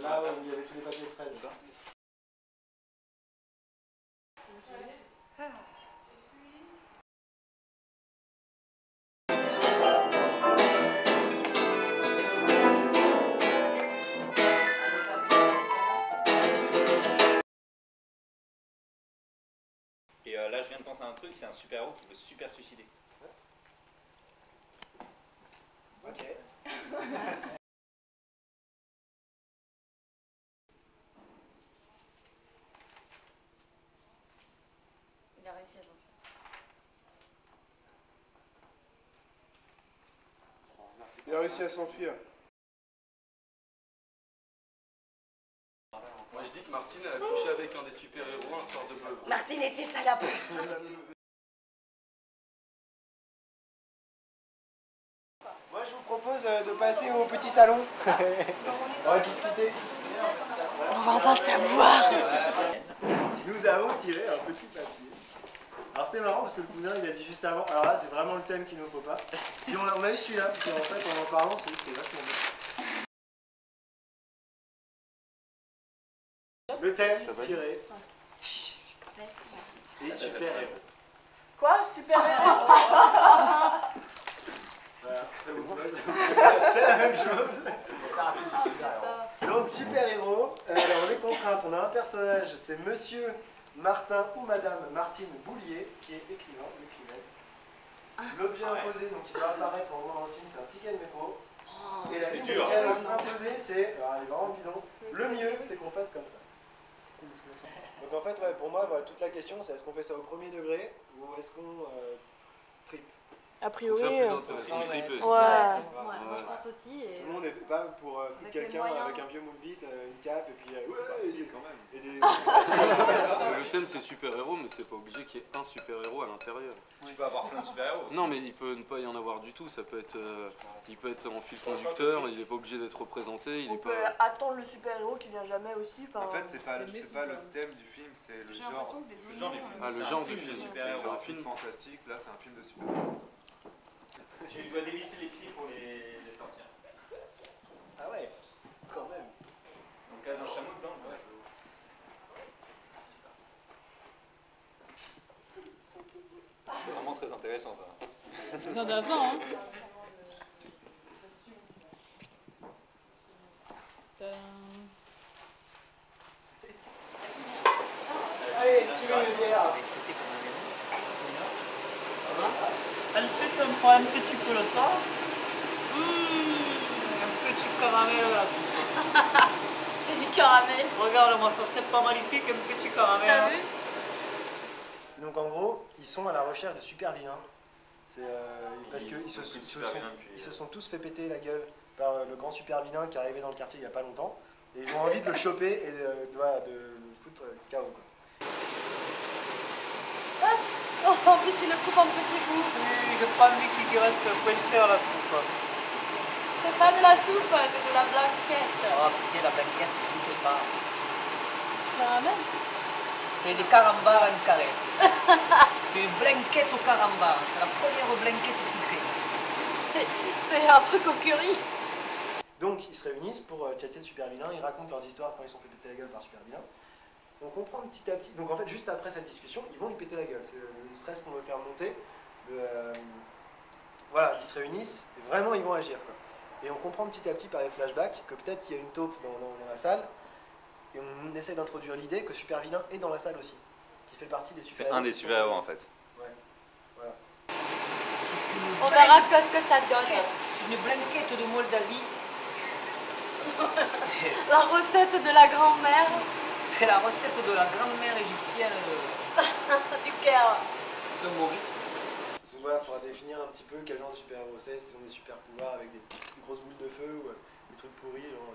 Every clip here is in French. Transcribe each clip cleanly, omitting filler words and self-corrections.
là où il y avait tous les papiers de Fred. Et là, je viens de penser à un truc, c'est un super-héros qui peut se super suicider. Ok. Il a réussi à s'enfuir. Il a réussi à s'enfuir. Moi je dis que Martine elle a couché avec un des super-héros un soir de peu. Martine est une salope. Moi je vous propose de passer au petit salon. On va discuter. On va enfin le savoir. Nous avons tiré un petit papier. Alors c'était marrant parce que le cousin il a dit juste avant, alors là c'est vraiment le thème qu'il ne faut pas. Puis on a eu celui-là, puis en fait en parlant c'est vachement bien. Le thème tiré. Les super-héros. Quoi? Super-héros? Voilà, c'est la même chose. Donc super-héros, on est contrainte, on a un personnage, c'est Monsieur Martin ou Madame Martine Boulier, qui est écrivaine. L'objet imposé, donc il doit apparaître en haut en ligne, c'est un ticket de métro. Et la ligne imposée, c'est, alors elle est vraiment bidon, le mieux c'est qu'on fasse comme ça. Donc en fait, ouais, pour moi, bah, toute la question c'est est-ce qu'on fait ça au premier degré ou est-ce qu'on tripe? A priori, C'est plus intéressant de triper. ouais. Moi je pense aussi. Tout le monde n'est pas pour foutre Avec quelqu'un les moyens. avec un vieux moule bite, une cape et puis Quand même. et des... Le thème c'est super-héros, mais c'est pas obligé qu'il y ait un super-héros à l'intérieur. Tu peux avoir plein de super-héros aussi. Non, mais il peut ne pas y en avoir du tout. Ça peut être, il peut être en fil conducteur. Il n'est pas obligé d'être représenté. Il On est peut pas. attendre le super-héros qui vient jamais aussi. En fait, c'est pas le thème du film, c'est le genre. Le genre du film. Ah, le C'est un genre du film de film. super-héros. C'est un film fantastique, là c'est un film de super-héros. Tu dois dévisser les pieds pour les sortir. Ah ouais, quand même. On case un chameau dedans. Ouais. C'est vraiment très intéressant ça. C'est intéressant, hein. Allez, tirez le bière. Ensuite, on prend un petit peu le sort. Un petit caramel à la soupe. C'est du caramel. Regarde-moi ça, c'est pas magnifique, un petit caramel. T'as vu? Donc en gros, ils sont à la recherche de super vilains. C'est parce qu'ils se sont tous fait péter la gueule par le grand super vilain qui est arrivé dans le quartier il n'y a pas longtemps. Et ils ont envie de le choper et de le foutre KO. Quoi. Oh, en plus, il le coupe en petits bouts. Oui, je prends Mickey qui reste coincé à la soupe. C'est pas de la soupe, c'est de la blanquette. Oh putain, la blanquette, je ne sais pas. Caramel? C'est des carambars en carré. C'est une blanquette au carambar. C'est la première blanquette sucrée. C'est un truc au curry. Donc ils se réunissent pour tchatcher de super vilains, ils racontent leurs histoires quand ils sont fait péter la gueule par super vilain. On comprend petit à petit, donc en fait juste après cette discussion, ils vont lui péter la gueule, c'est le stress qu'on veut faire monter. Voilà, ils se réunissent, et vraiment ils vont agir quoi. Et on comprend petit à petit par les flashbacks que peut-être il y a une taupe dans la salle, et on essaie d'introduire l'idée que super vilain est dans la salle aussi, qui fait partie des super-héros. C'est un des super-héros en fait. Ouais, voilà. On verra ce que ça donne. C'est une blanquette de Moldavie. La recette de la grand-mère C'est la recette de la grand-mère égyptienne du Caire. de Maurice. Voilà, il faudra définir un petit peu quel genre de super-héros c'est, est-ce qu'ils ont des super-pouvoirs avec des grosses boules de feu ou des trucs pourris genre,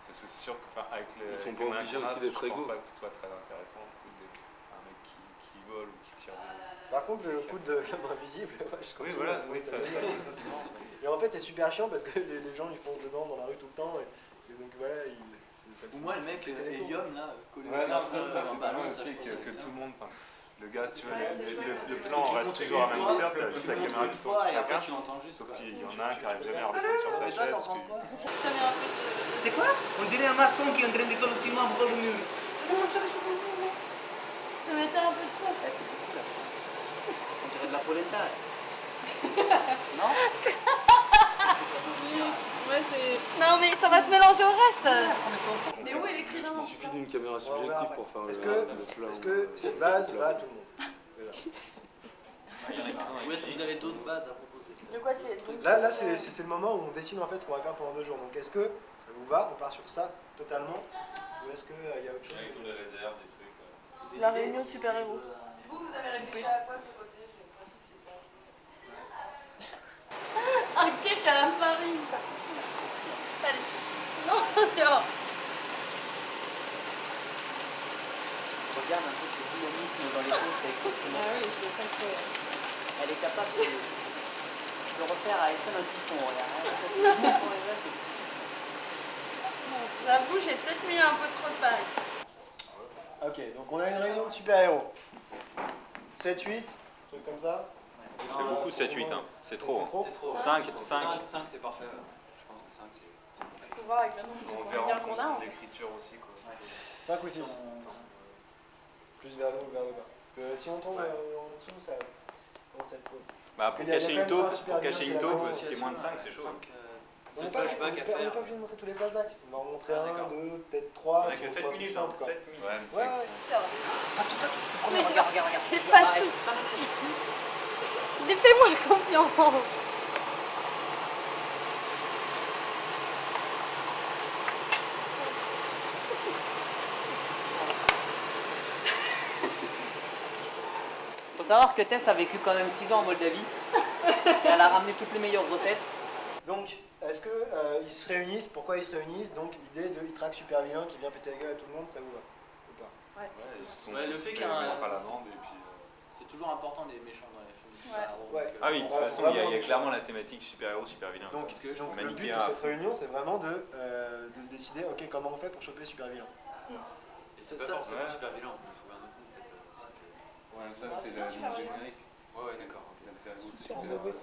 Parce que c'est sûr qu'avec les. Ils sont avec pas les moyens obligés qu'on a, aussi d'être je pense égaux. pas que ce soit très intéressant un mec qui vole ou qui tire. Par contre, le coup de l'homme invisible, ouais, je Oui, continue voilà, à trouver oui, ça ça. génial. Et en fait, c'est super chiant parce que les gens ils foncent dedans dans la rue tout le temps et donc voilà, ça Ou moi le mec Helium là, collé Ouais, au non, plafond, ça en c'est pas ballon, mal ça, aussi je pense que c'est tout le monde. Le gars, si tu veux, le plan reste toujours à la même hauteur, c'est juste la caméra qui tourne sur chacun. Sauf qu'il y en a un qui arrive jamais à redescendre sur sa chaise. C'est quoi? On dirait un maçon qui est en train de faire le ciment pour le mur. Je mettais un peu de sauce. On dirait de la polenta. Non? Ouais, c'est. Non mais ça va se mélanger au reste. Mais où est l'écrivain? Il suffit d'une caméra subjective pour faire le plat. Est-ce que cette base va à tout le monde? Ou est-ce que vous avez d'autres bases à proposer? De quoi c'est? Là c'est le moment où on décide en fait ce qu'on va faire pendant 2 jours. Donc est-ce que ça vous va? On part sur ça totalement? Ou est-ce qu'il y a autre chose? Avec toutes les réserves, des trucs. La réunion de super-héros. Vous avez réfléchi à quoi de ce côté? J'ai senti que c'était assez. Un cake à la farine. Allez. Non, non. Regarde un peu ce dynamisme dans les pauses, c'est exceptionnel. Ah oui, c'est incroyable. Elle est capable de refaire à elle seule un typhon. Bon, j'avoue, j'ai peut-être mis un peu trop de paille. Ok, donc on a une réunion de super-héros. 7-8, truc comme ça. C'est beaucoup 7-8, hein. C'est trop. C'est trop. 5, c'est parfait. Je pense que 5 c'est. Faut voir avec le nombre de On comédiens verra en qu'on a. fonction en de fait. l'écriture aussi quoi. 5 ou 6. Plus vers le haut ou vers le bas. Parce que si on tombe en dessous, ça commence à être cool. Bah, pour Parce qu'il y a cacher quand une même taupe, un super pour cacher bien une chez la taupe, France. si t'es moins de 5, c'est chaud. On n'est pas obligé de montrer tous les flashbacks. On va en montrer un, deux, peut-être 3. On a que 7 minutes, hein. 7 minutes. Ouais, Tiens, Pas tout, je te promets, regarde. c'est pas tout. Fais-moi confiance. Faut savoir que Tess a vécu quand même 6 ans en Moldavie. Et elle a ramené toutes les meilleures recettes. Donc, est-ce que ils se réunissent? Pourquoi ils se réunissent? Donc, l'idée de Hitrak super vilain qui vient péter la gueule à tout le monde, ça vous va? Ou pas? Ouais, ils se sont Ouais, le tous fait fait qu'il y a un- mettre à l'amende et puis. C'est toujours important les méchants dans les films. Ouais. Ah oui, de toute façon, il y a clairement la thématique super-héros, super-vilain. Donc, Parce que je donc peux le but manipuler de à cette fond. réunion, c'est vraiment de se décider, ok, comment on fait pour choper le super vilain? Et ça, forcément super vilain, on peut trouver un autre nom peut-être. Ouais, ça c'est le nom générique. Ouais, d'accord. L'alter ego de super-héros.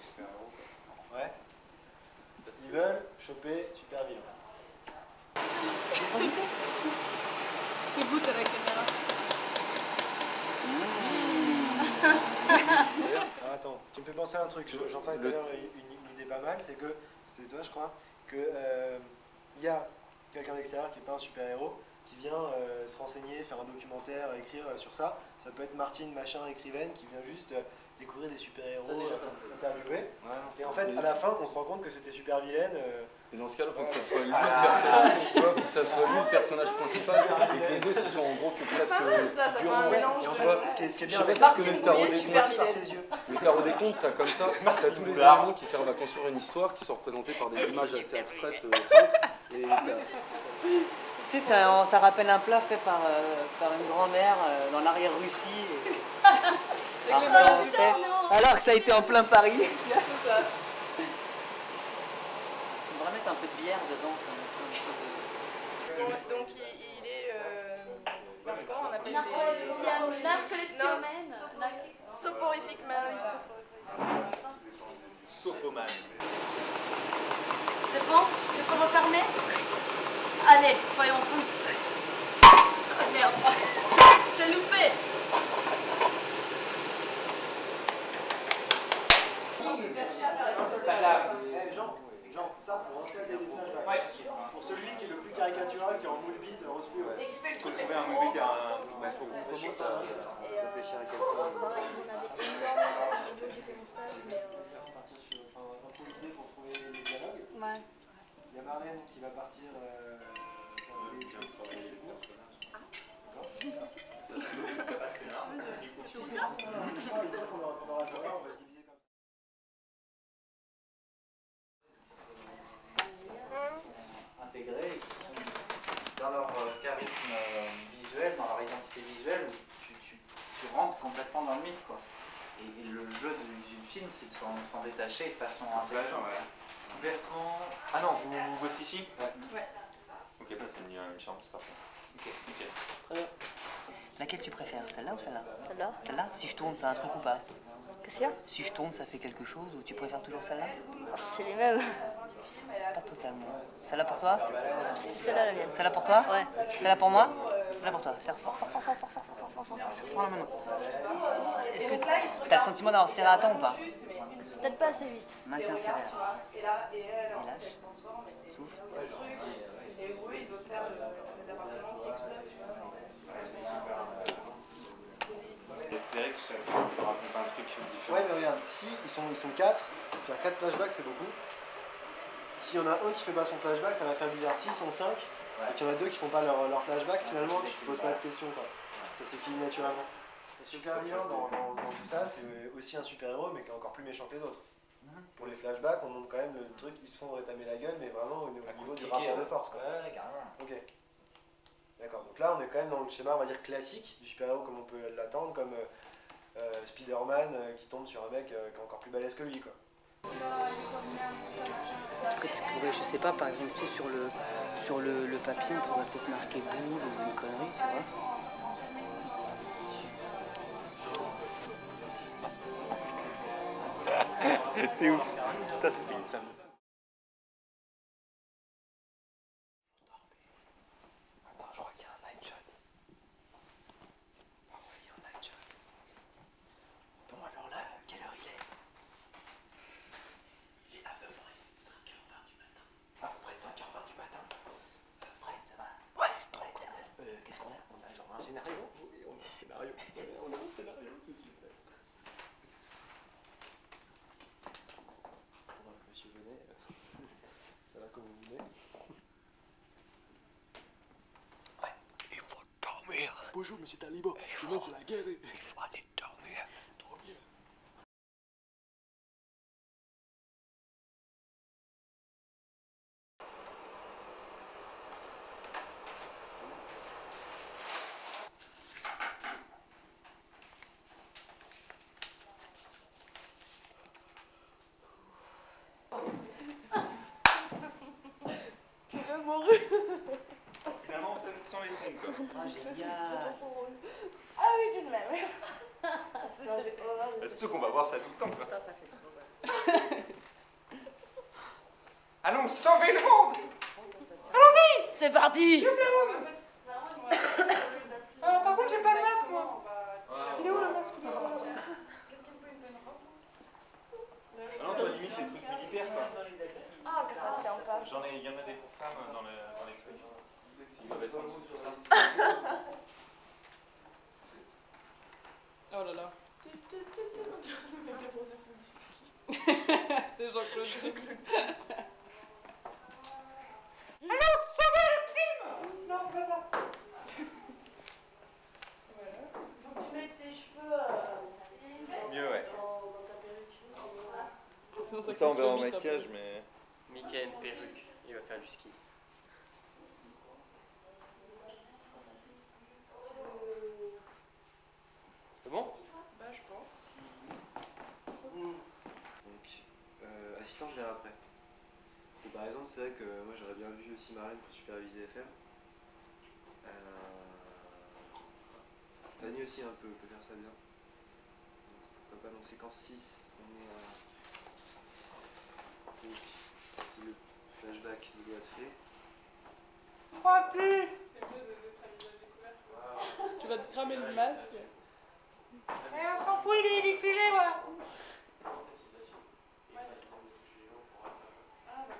Ouais. Ils veulent choper super vilain. Il goûte à la caméra. Ah, attends, tu me fais penser à un truc. J'entendais tout à l'heure une idée pas mal, c'est que, c'était toi je crois, que y a quelqu'un d'extérieur qui n'est pas un super-héros, qui vient se renseigner, faire un documentaire, écrire sur ça. Ça peut être Martine, machin, écrivaine, qui vient juste découvrir des super-héros, interviewer. Et en fait, à la fin, qu'on se rend compte que c'était super vilaine. Et dans ce cas-là, il faut que ça soit lui le personnage. Tu vois, faut que ça soit lui le personnage principal et que les autres ils soient en gros que presque Ça fait un figurants. mélange. Et en Tu fait, vois, ce qui est bien je sais avec pas ça, si c'est c'est que le tarot le des super comptes par ses yeux. Le tarot des comptes, t'as comme ça, t'as tous les éléments qui servent à construire une histoire qui sont représentés par des images assez abstraites. Et Tu sais, ça rappelle un plat fait par une grand-mère dans l'arrière-Russie. Alors que ça a été en plein Paris. Tu devrais mettre un peu de bière dedans. Ça met un peu de... Donc il est. Comment on appelle Narcoleptiomène. Soporifique man. Sopoman. C'est bon? Je peux refermer? Allez, soyons fous. Oh merde. J'ai loupé. Jean, ça pour lancer des flashbacks. Pour celui qui est le plus caricatural, qui est en moule bite, Rosefleur. Et qui fait le truc. Trouver un movie qui a un. Improviser pour trouver les dialogues. Ouais. Il y a Marlène qui va partir faire des trucs pour les personnages. D'accord. Si, une fois qu'on aura ça, on va se diviser comme ça. Intégrés et qui sont dans leur charisme visuel, dans leur identité visuelle, où tu rentres complètement dans le mythe, quoi. Et le jeu du film, c'est de s'en détacher de façon intelligente. Bertrand. Ah non, vous bossez ici? Ouais. Ok, bah c'est une chambre, c'est parfait. Ok. Ok. Très bien. La Laquelle tu préfères, celle-là ou celle-là? Celle-là. Celle-là? Si je tourne, ça a un truc ou pas? Qu'est-ce qu'il y a? Si je tourne, ça fait quelque chose ou tu préfères toujours celle-là? C'est les mêmes. Pas totalement. Celle-là pour toi? C'est celle-là la mienne. Celle-là pour toi? Ouais. Celle-là pour moi? Celle-là pour toi. Serre fort, fort, fort, fort, fort, fort, fort, fort, fort, serre fort là maintenant. Est-ce que t'as le sentiment d'avoir serré à temps ou pas? Peut-être pas assez vite. Maintiens serré là. Et là, elle Lâche. se transforme et Souffle. c'est le truc. Et oui, il doit faire l'appartement qui explose, tu vois. Espérer que chacun te raconte un truc différent. Ouais, mais regarde, si ils sont 4, faire 4 flashbacks c'est beaucoup. S'il y en a un qui fait pas son flashback, ça va faire bizarre. S'ils sont 5, et qu'il y en a 2 qui font pas leur flashback, finalement tu te poses pas de questions quoi. Ça s'équilibre naturellement. Le super vilain dans tout ça, c'est aussi un super héros mais qui est encore plus méchant que les autres. Pour les flashbacks, on montre quand même le truc, ils se font rétamer la gueule, mais vraiment au niveau du rapport de force quoi. Ouais, carrément. Ok. D'accord, donc là on est quand même dans le schéma on va dire classique du super-héros comme on peut l'attendre, comme Spider-Man qui tombe sur un mec qui est encore plus balèze que lui quoi. Après tu pourrais, je sais pas, par exemple, tu sais, sur le papier, on pourrait peut-être marquer boule ou une connerie, tu vois. C'est ouf. Putain, ça fait une flamme de feu. Attends, je crois qu'il y a un night shot. Ah ouais, il y a un night shot. Bon, alors là, quelle heure il est? Il est à peu près 5h20 du matin. À peu près 5h20 du matin. Fred, ça va? Ouais, trop cool. Qu'est-ce qu'on a? On a genre un scénario? Oui, on a un scénario. Ouais, on a un scénario, c'est super. Monsieur Venet, ça va comme vous voulez? Ouais, il faut dormir. Bonjour, monsieur Taliban. Demain, c'est la guerre. Il faut aller dormir. Trop bien. Finalement, peut-être sans les tons quoi. Ah, génial. Ah oui, tout de même. Non, j'ai horreur de Surtout qu'on va voir ça tout le temps quoi. Putain, ça fait trop mal. Allons sauver le monde! C'est parti. Par contre, j'ai pas le masque, moi. Il est où le masque? Ah non, toi limite c'est des trucs militaires quoi. Ah, grave, c'est un pas. Il y en a des pour femmes dans les trucs. Ils doivent être en dessous sur ça. Oh là là. C'est Jean-Claude Juncker. Allons sauver le crime! Non, c'est pas ça. Voilà. Faut que tu mettes tes cheveux Mieux ouais. dans ta perruque. Sinon, Ça on verra en maquillage mais... Mickey a une perruque, il va faire du ski. C'est bon? Bah, je pense. Donc, assistant je verrai après. Parce que par exemple c'est vrai que moi j'aurais bien vu aussi Marlène pour superviser FM. Fanny aussi un peu peut faire ça bien. Pourquoi pas, donc séquence 6, on est donc, si le flashback doit être fait. Crois plus! C'est mieux de laisser un visage découvert. Tu vas te cramer le masque. Eh, on s'en fout, il est diffusé, voilà!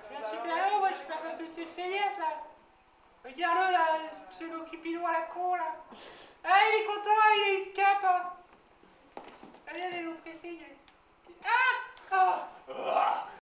Je suis un super-héros, moi, je suis pas comme toutes ces feignesses, là! Regarde-le, là, ce pseudo-cupidon à la con, là! Ah, il est content, il a une cape! Hein. Allez, allez, l'oppressé, il est... Ah!